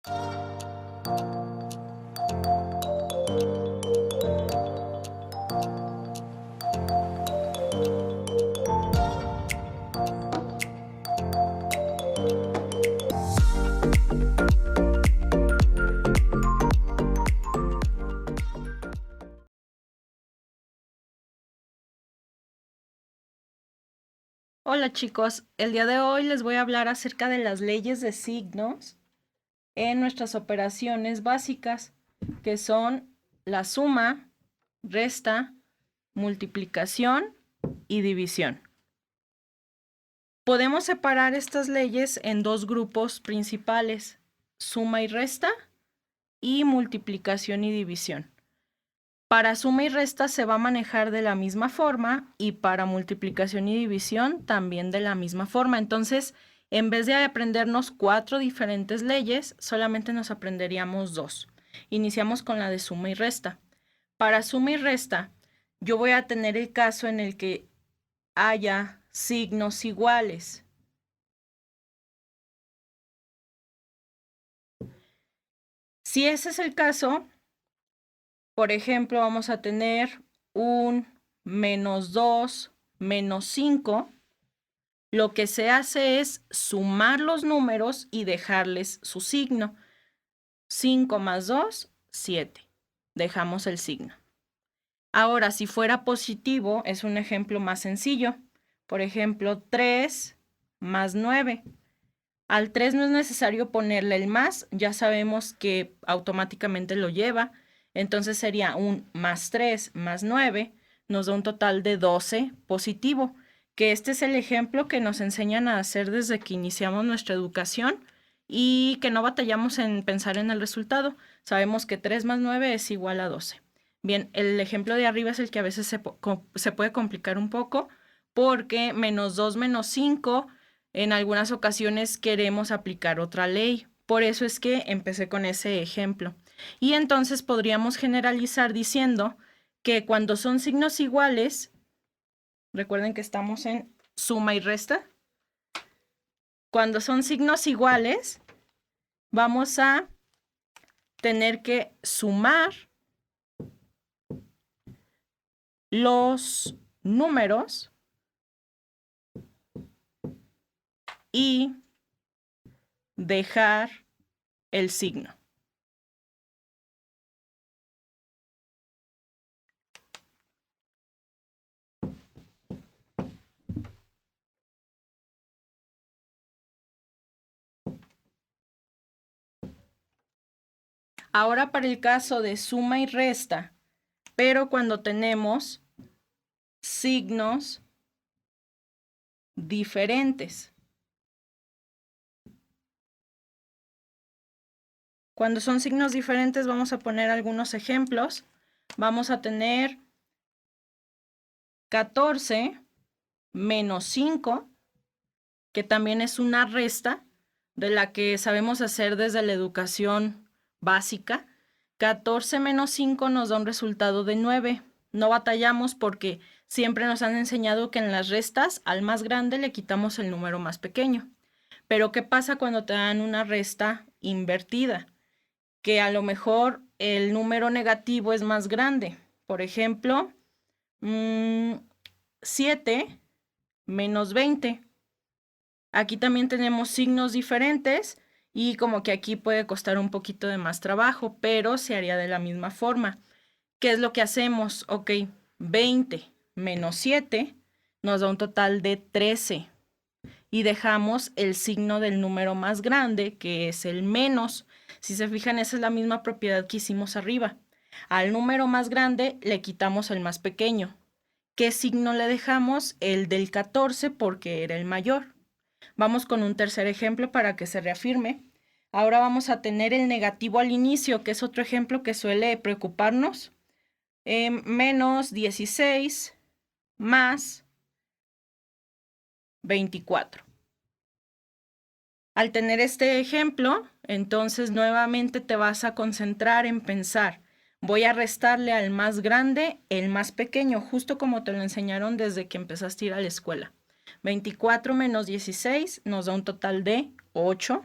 Hola chicos, el día de hoy les voy a hablar acerca de las leyes de signos en nuestras operaciones básicas, que son la suma, resta, multiplicación y división. Podemos separar estas leyes en dos grupos principales, suma y resta y multiplicación y división. Para suma y resta se va a manejar de la misma forma y para multiplicación y división también de la misma forma. Entonces, en vez de aprendernos 4 diferentes leyes, solamente nos aprenderíamos 2. Iniciamos con la de suma y resta. Para suma y resta, yo voy a tener el caso en el que haya signos iguales. Si ese es el caso, por ejemplo, vamos a tener un -2, -5. Lo que se hace es sumar los números y dejarles su signo. 5 más 2, 7. Dejamos el signo. Ahora, si fuera positivo, es un ejemplo más sencillo. Por ejemplo, 3 más 9. Al 3 no es necesario ponerle el más, ya sabemos que automáticamente lo lleva. Entonces sería un más 3 más 9, nos da un total de 12 positivo, que este es el ejemplo que nos enseñan a hacer desde que iniciamos nuestra educación y que no batallamos en pensar en el resultado. Sabemos que 3 más 9 es igual a 12. Bien, el ejemplo de arriba es el que a veces se puede complicar un poco porque -2 menos 5, en algunas ocasiones queremos aplicar otra ley. Por eso es que empecé con ese ejemplo. Y entonces podríamos generalizar diciendo que cuando son signos iguales, recuerden que estamos en suma y resta, cuando son signos iguales, vamos a tener que sumar los números y dejar el signo. Ahora para el caso de suma y resta, pero cuando tenemos signos diferentes. Cuando son signos diferentes vamos a poner algunos ejemplos. Vamos a tener 14 menos 5, que también es una resta de la que sabemos hacer desde la educación básica. 14 menos 5 nos da un resultado de 9. No batallamos porque siempre nos han enseñado que en las restas al más grande le quitamos el número más pequeño. Pero ¿qué pasa cuando te dan una resta invertida? Que a lo mejor el número negativo es más grande. Por ejemplo, 7 menos 20. Aquí también tenemos signos diferentes y como que aquí puede costar un poquito de más trabajo, pero se haría de la misma forma. ¿Qué es lo que hacemos? Ok, 20 menos 7 nos da un total de 13 y dejamos el signo del número más grande, que es el menos. Si se fijan, esa es la misma propiedad que hicimos arriba. Al número más grande le quitamos el más pequeño. ¿Qué signo le dejamos? El del 14 porque era el mayor. Vamos con un tercer ejemplo para que se reafirme. Ahora vamos a tener el negativo al inicio, que es otro ejemplo que suele preocuparnos. Menos 16 más 24. Al tener este ejemplo, entonces nuevamente te vas a concentrar en pensar, voy a restarle al más grande el más pequeño, justo como te lo enseñaron desde que empezaste a ir a la escuela. 24 menos 16 nos da un total de 8.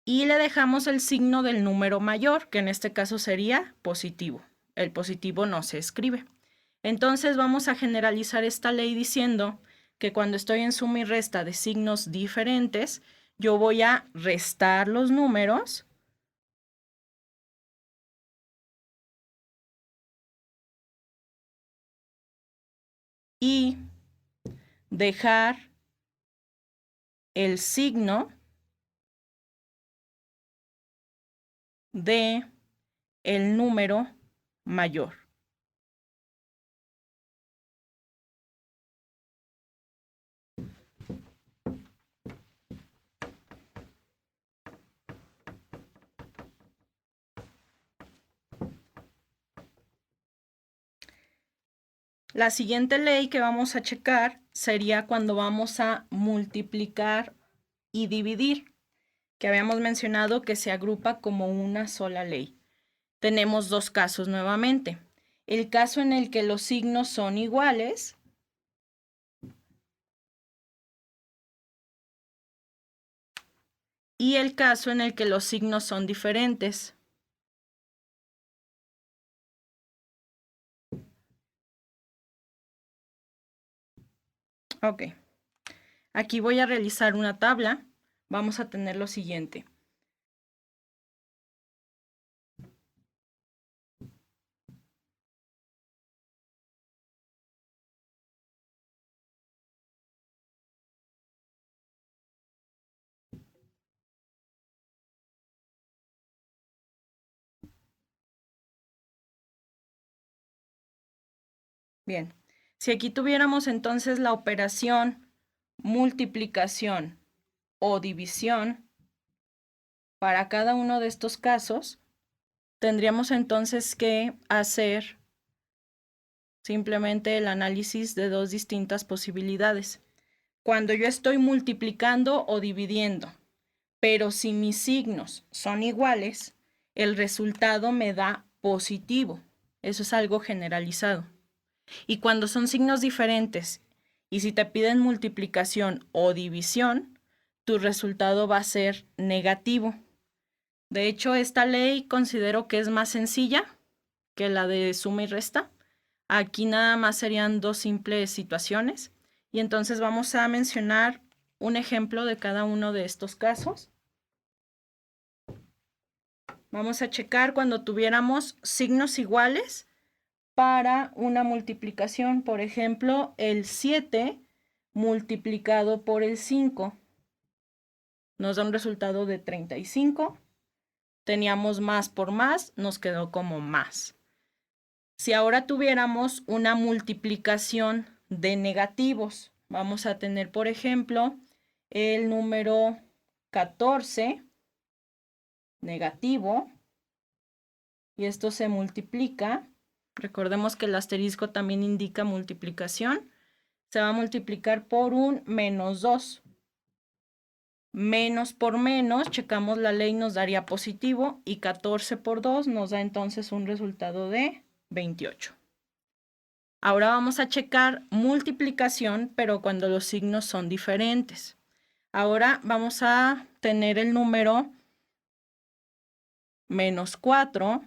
y le dejamos el signo del número mayor, que en este caso sería positivo. El positivo no se escribe. Entonces vamos a generalizar esta ley diciendo que cuando estoy en suma y resta de signos diferentes, yo voy a restar los números y dejar el signo de el número mayor. La siguiente ley que vamos a checar sería cuando vamos a multiplicar y dividir, que habíamos mencionado que se agrupa como una sola ley. Tenemos dos casos nuevamente. El caso en el que los signos son iguales y el caso en el que los signos son diferentes. Ok. Aquí voy a realizar una tabla. Vamos a tener lo siguiente. Bien, si aquí tuviéramos entonces la operación multiplicación o división para cada uno de estos casos, tendríamos entonces que hacer simplemente el análisis de dos distintas posibilidades. Cuando yo estoy multiplicando o dividiendo, pero si mis signos son iguales, el resultado me da positivo. Eso es algo generalizado. Y cuando son signos diferentes, y si te piden multiplicación o división, tu resultado va a ser negativo. De hecho, esta ley considero que es más sencilla que la de suma y resta. Aquí nada más serían dos simples situaciones. Y entonces vamos a mencionar un ejemplo de cada uno de estos casos. Vamos a checar cuando tuviéramos signos iguales para una multiplicación. Por ejemplo, el 7 multiplicado por el 5 nos da un resultado de 35. Teníamos más por más, nos quedó como más. Si ahora tuviéramos una multiplicación de negativos, vamos a tener, por ejemplo, el número 14 negativo, y esto se multiplica. Recordemos que el asterisco también indica multiplicación. Se va a multiplicar por un menos 2. Menos por menos, checamos la ley, nos daría positivo, y 14 por 2 nos da entonces un resultado de 28. Ahora vamos a checar multiplicación, pero cuando los signos son diferentes. Ahora vamos a tener el número menos 4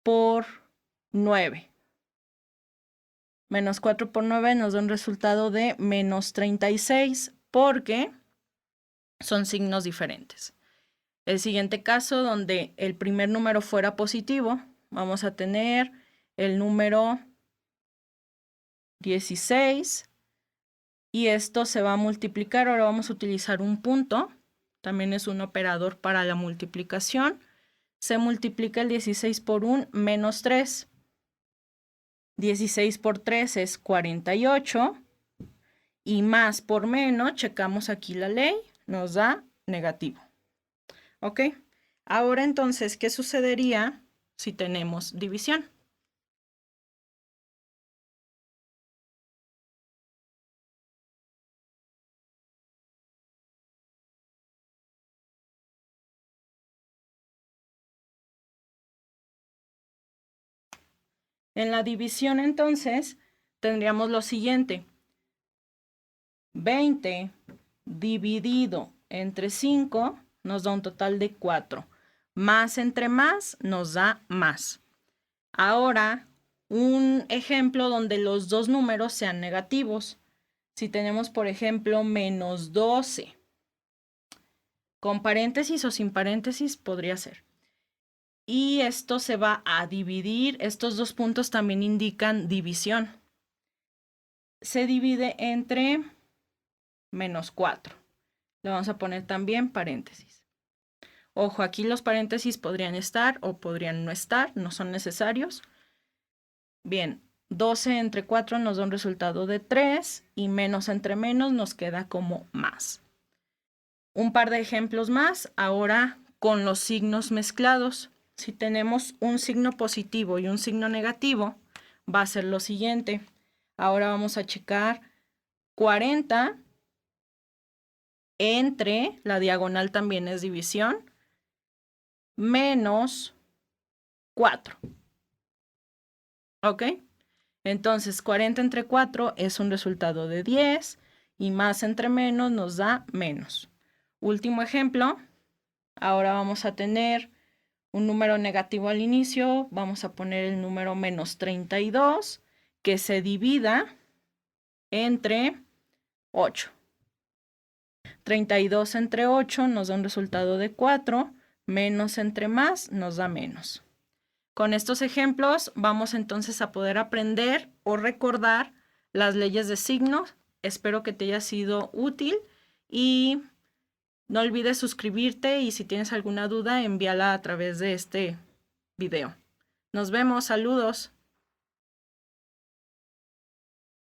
por 9. Menos 4 por 9 nos da un resultado de menos 36 porque son signos diferentes. El siguiente caso, donde el primer número fuera positivo, vamos a tener el número 16 y esto se va a multiplicar. Ahora vamos a utilizar un punto, también es un operador para la multiplicación. Se multiplica el 16 por un menos 3. 16 por 3 es 48 y más por menos, checamos aquí la ley, nos da negativo. ¿Ok? Ahora entonces, ¿qué sucedería si tenemos división? En la división entonces tendríamos lo siguiente. 20 dividido entre 5 nos da un total de 4. Más entre más nos da más. Ahora, un ejemplo donde los dos números sean negativos. Si tenemos, por ejemplo, menos 12, con paréntesis o sin paréntesis podría ser. Y esto se va a dividir, estos dos puntos también indican división. Se divide entre menos 4. Le vamos a poner también paréntesis. Ojo, aquí los paréntesis podrían estar o podrían no estar, no son necesarios. Bien, 12 entre 4 nos da un resultado de 3 y menos entre menos nos queda como más. Un par de ejemplos más, ahora con los signos mezclados. Si tenemos un signo positivo y un signo negativo, va a ser lo siguiente. Ahora vamos a checar 40 entre, la diagonal también es división, menos 4. ¿Ok? Entonces, 40 entre 4 es un resultado de 10 y más entre menos nos da menos. Último ejemplo, ahora vamos a tener un número negativo al inicio, vamos a poner el número menos 32 que se divida entre 8. 32 entre 8 nos da un resultado de 4, menos entre más nos da menos. Con estos ejemplos vamos entonces a poder aprender o recordar las leyes de signos. Espero que te haya sido útil y no olvides suscribirte y si tienes alguna duda envíala a través de este video. Nos vemos, saludos.